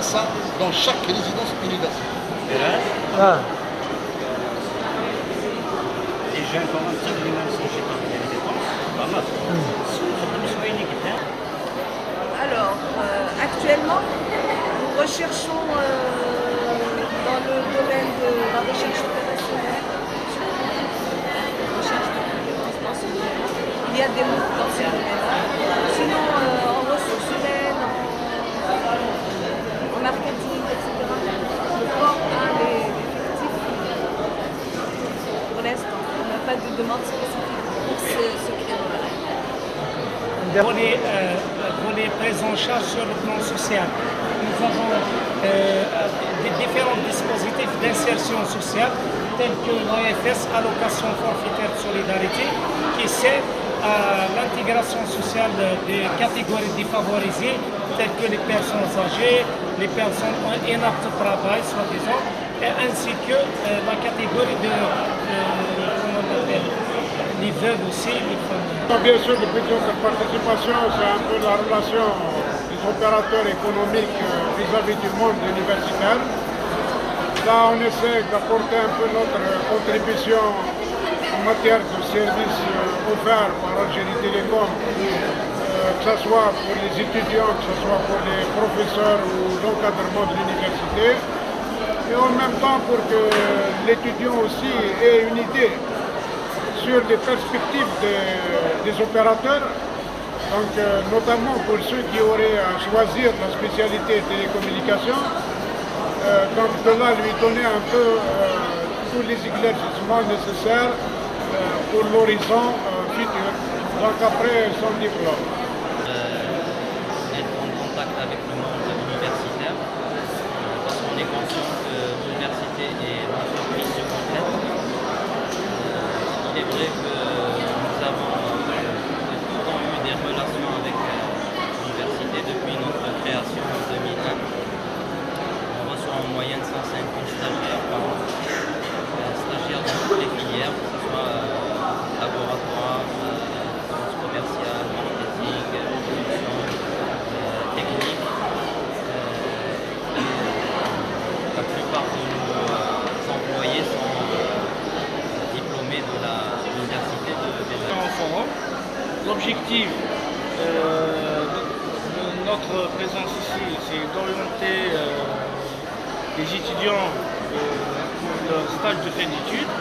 Ça dans chaque résidence universitaire. Ah. Les jeunes commencent à venir les dépenses, pas mal. Alors, actuellement, nous recherchons dans le domaine de la recherche opérationnelle, recherche de compétences, il y a des mots dans ce domaine-là. Sinon, on reçoit volet prise en charge sur le plan social. Nous avons des différents dispositifs d'insertion sociale tels que l'AFS, allocation forfaitaire de solidarité, qui sert à l'intégration sociale des catégories défavorisées telles que les personnes âgées, les personnes inaptes au travail, soi-disant, ainsi que la catégorie de les veuves aussi, les femmes. Bien sûr, le budget de participation, c'est un peu la relation des opérateurs économiques vis-à-vis du monde universitaire. Là, on essaie d'apporter un peu notre contribution en matière de services offerts par Algérie Télécom, que ce soit pour les étudiants, que ce soit pour les professeurs ou l'encadrement de l'université, et en même temps pour que l'étudiant aussi ait une idée sur les perspectives des opérateurs, donc notamment pour ceux qui auraient à choisir la spécialité télécommunications, donc de là lui donner un peu tous les éclaircissements nécessaires pour l'horizon futur, donc après son diplôme. Être en contact avec le monde universitaire, parce qu'on est conscient que l'université et l'entreprise se complètent. Il est vrai que nous avons tout le temps eu des relations avec l'université depuis notre création en 2001. On reçoit en moyenne 150 stagiaires par an, stagiaires dans toutes les filières, que ce soit laboratoire, sciences commerciales, marketing, production, technique. La plupart de nos employés sont diplômés de l'université de Forum. L'objectif de notre présence ici, c'est d'orienter les étudiants pour leur stage de fin d'études.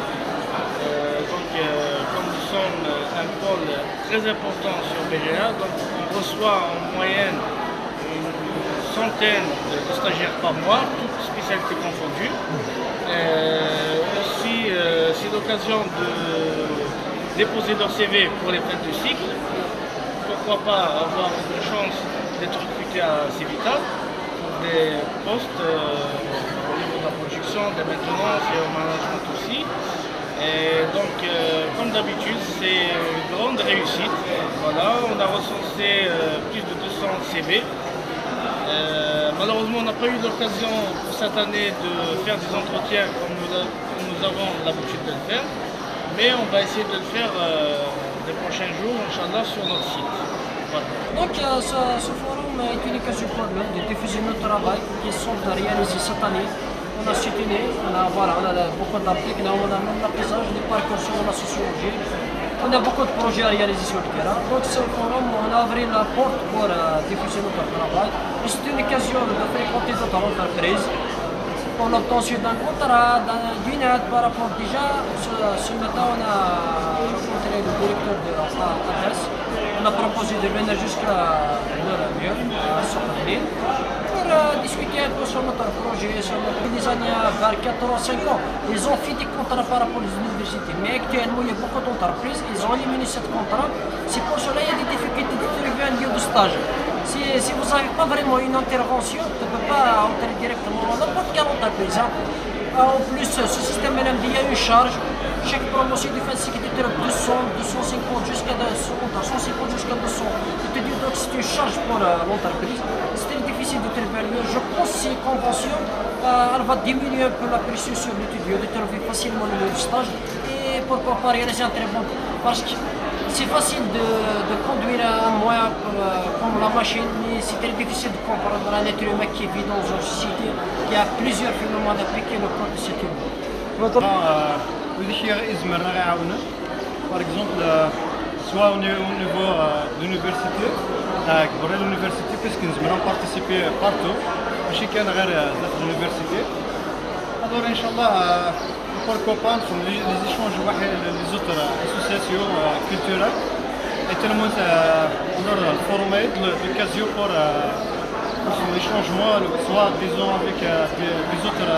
Comme nous sommes un pôle très important sur BGA, donc on reçoit en moyenne une centaine de stagiaires par mois, toutes spécialités confondues. Aussi, c'est l'occasion de déposer leur CV pour les fins de cycle. Pourquoi pas avoir une chance d'être recruté à Civitas pour des postes au niveau de la production, de la maintenance et au management aussi. Et donc, comme d'habitude, c'est une grande réussite. Voilà, on a recensé plus de 200 CV. Malheureusement, on n'a pas eu l'occasion pour cette année de faire des entretiens comme nous avons l'habitude de le faire. Mais on va essayer de le faire les prochains jours, Inch'Allah, sur notre site. Voilà. Donc ce forum est une occasion pour nous de diffuser notre travail qui sont réalisés cette année. On a soutenu, on a beaucoup d'articles, on a même l'apprentissage des parcours sur la sociologie. On a beaucoup de projets à réaliser sur le terrain. Donc ce forum, on a ouvert la porte pour diffuser notre travail. C'est une occasion de fréquenter d'autres entreprises pour l'obtention d'un contrat, d'une aide par rapport déjà. Ce matin, on a rencontré le directeur de la ADES. On a proposé de venir jusqu'à l'heure mieux, à Sokhadli, pour discuter un peu sur notre projet, sur les années vers 4 ans, 5 ans. Ils ont fait des contrats par rapport aux universités, mais actuellement, il y a beaucoup d'entreprises, ils ont éliminé ce contrat. C'est pour cela qu'il y a des difficultés de trouver un lieu de stage. Si vous n'avez pas vraiment une intervention, tu ne peux pas entrer directement dans n'importe quelle entreprise. En plus, ce système LMD, il y a une charge. Chaque promotion de fin de cycle est de 200, 250 jusqu'à 200, 150 jusqu'à 200. Donc c'est une charge pour l'entreprise. C'est très difficile de trouver un lieu. Je pense que ces conventions, elle va diminuer un peu la pression sur l'étudiant, de trouver facilement le lieu de stage. Et pourquoi pas réaliser un très bon. Parce que c'est facile de conduire un moyen comme la machine, mais c'est très difficile de comprendre un être humain qui vit dans une société qui a plusieurs phénomènes d'appliquer le code de cet humain. كل شيء يزمرنا غيعاونا باغ اكزومبل سواء au niveau de l'université كبر l'université puisque نزمرنا بارتيسيبي بارتو ماشي كان غير داخل l'université alors ان شاء الله pourquoi pas les échanges واحد les autres associations culturelles et tellement alors former l'occasion pour les changements soit disons avec des autres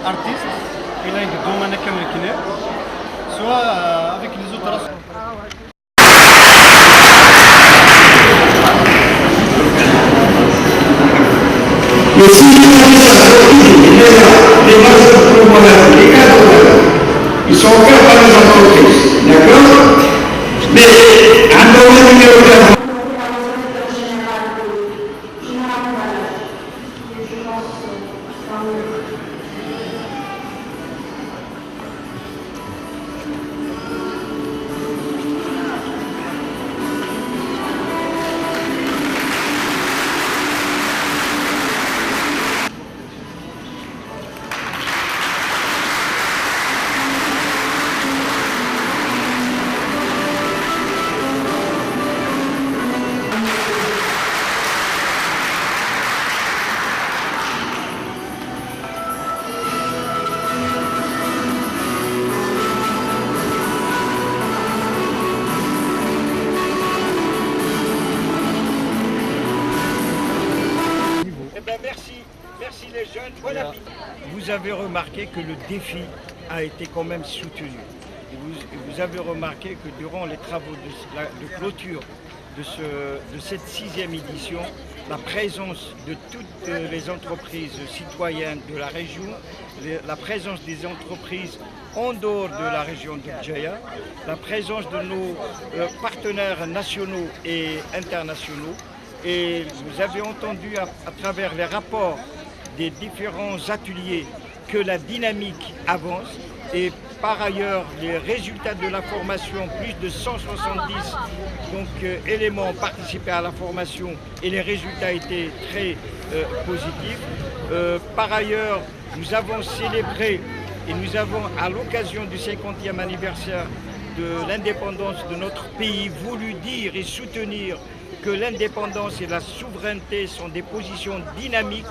artistes إلى نقدموا أنا كامل كنا سواء avec les autres si les bases modernes, les cadres modernes, ils sont offerts par les entreprises, d'accord? Mais un domaine numéro 4. Merci les jeunes. Voilà. Vous avez remarqué que le défi a été quand même soutenu. Vous avez remarqué que durant les travaux de clôture de cette 6e édition, la présence de toutes les entreprises citoyennes de la région, la présence des entreprises en dehors de la région de Djaya, la présence de nos partenaires nationaux et internationaux. Et vous avez entendu à travers les rapports des différents ateliers que la dynamique avance et par ailleurs les résultats de la formation, plus de 170 éléments ont participé à la formation et les résultats étaient très positifs. Par ailleurs, nous avons célébré et nous avons à l'occasion du 50e anniversaire de l'indépendance de notre pays voulu dire et soutenir que l'indépendance et la souveraineté sont des positions dynamiques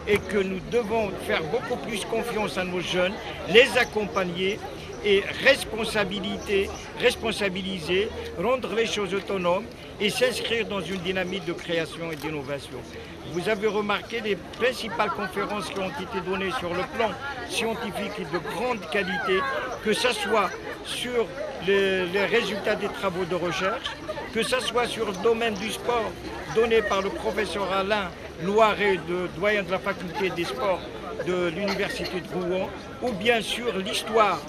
et que nous devons faire beaucoup plus confiance à nos jeunes, les accompagner et responsabiliser, rendre les choses autonomes et s'inscrire dans une dynamique de création et d'innovation. Vous avez remarqué les principales conférences qui ont été données sur le plan scientifique et de grande qualité, que ce soit sur les résultats des travaux de recherche, que ce soit sur le domaine du sport donné par le professeur Alain Loiret, doyen de la faculté des sports de l'université de Rouen, ou bien sur l'histoire,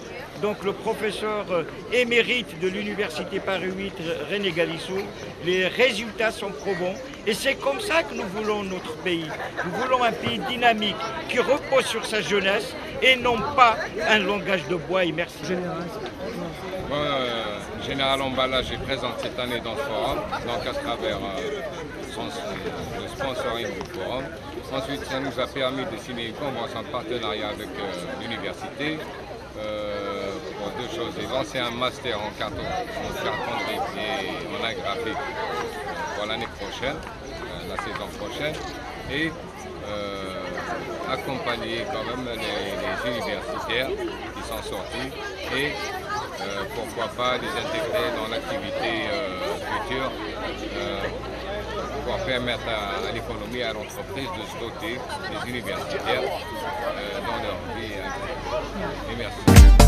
donc le professeur émérite de l'université Paris 8, René Galissot. Les résultats sont probants et c'est comme ça que nous voulons notre pays. Nous voulons un pays dynamique qui repose sur sa jeunesse et non pas un langage de bois. Et merci. Général Emballage est présente cette année dans le forum, donc à travers le sponsoring du forum. Ensuite, ça nous a permis de signer une convention en partenariat avec l'université pour deux choses. Ils lancer un master en cartonnerie et en agraphie pour l'année prochaine, la saison prochaine, et accompagner quand même les universitaires qui sont sortis et pourquoi pas les intégrer dans l'activité future pour permettre à l'économie et à l'entreprise de se doter des universitaires dans leur vie. Et merci.